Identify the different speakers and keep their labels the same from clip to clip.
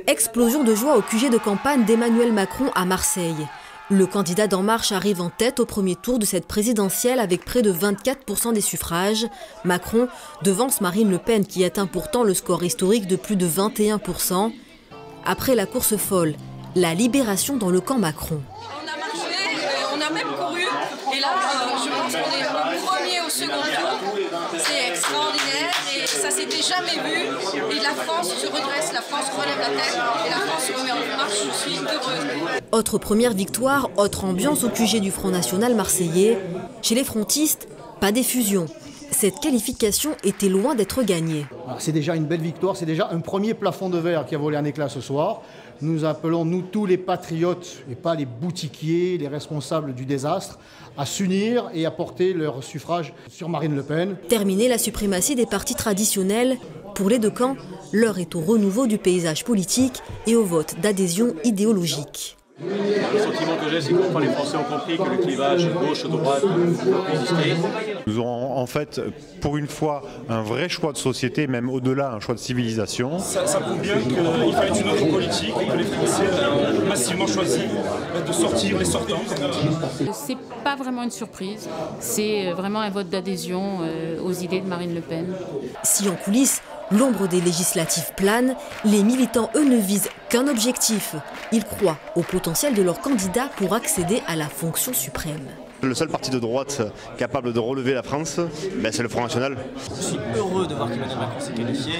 Speaker 1: Explosion de joie au QG de campagne d'Emmanuel Macron à Marseille. Le candidat d'En Marche arrive en tête au premier tour de cette présidentielle avec près de 24% des suffrages. Macron devance Marine Le Pen qui atteint pourtant le score historique de plus de 21%. Après la course folle, la libération dans le camp Macron.
Speaker 2: On a marché, on a même couru et là je pense qu'on est le premier au second tour. C'est extraordinaire et ça s'était jamais vu. Et la France se redresse, la France relève la tête et la France se remet en marche. Je suis heureuse.
Speaker 1: Autre première victoire, autre ambiance au QG du Front National marseillais. Chez les frontistes, pas d'effusion. Cette qualification était loin d'être gagnée.
Speaker 3: C'est déjà une belle victoire, c'est déjà un premier plafond de verre qui a volé un éclat ce soir. Nous appelons, nous tous les patriotes, et pas les boutiquiers, les responsables du désastre, à s'unir et à porter leur suffrage sur Marine Le Pen.
Speaker 1: Terminée la suprématie des partis traditionnels, pour les deux camps, l'heure est au renouveau du paysage politique et au vote d'adhésion idéologique.
Speaker 4: Le sentiment que j'ai, c'est que les Français ont compris que le clivage gauche-droite existait.
Speaker 5: Nous aurons en fait, pour une fois, un vrai choix de société, même au-delà, un choix de civilisation.
Speaker 6: Ça prouve bien qu'il fallait une autre politique et que les Français ont massivement choisi de sortir les sortants.
Speaker 7: C'est pas vraiment une surprise, c'est vraiment un vote d'adhésion aux idées de Marine Le Pen.
Speaker 1: Si en coulisses, l'ombre des législatives plane, les militants, eux, ne visent qu'un objectif. Ils croient au potentiel de leur candidat pour accéder à la fonction suprême.
Speaker 8: Le seul parti de droite capable de relever la France, c'est le Front National.
Speaker 9: Je suis heureux de voir qu'Emmanuel Macron s'est qualifié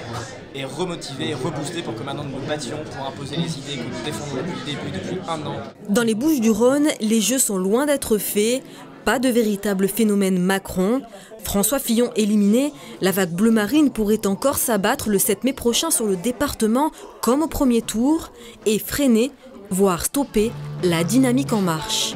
Speaker 9: et remotivé et reboosté pour que maintenant nous nous battions pour imposer les idées que nous défendons depuis le début, depuis un an.
Speaker 1: Dans les Bouches-du-Rhône, les jeux sont loin d'être faits. Pas de véritable phénomène Macron. François Fillon éliminé, la vague bleu marine pourrait encore s'abattre le 7 mai prochain sur le département comme au premier tour et freiner, voire stopper la dynamique En Marche.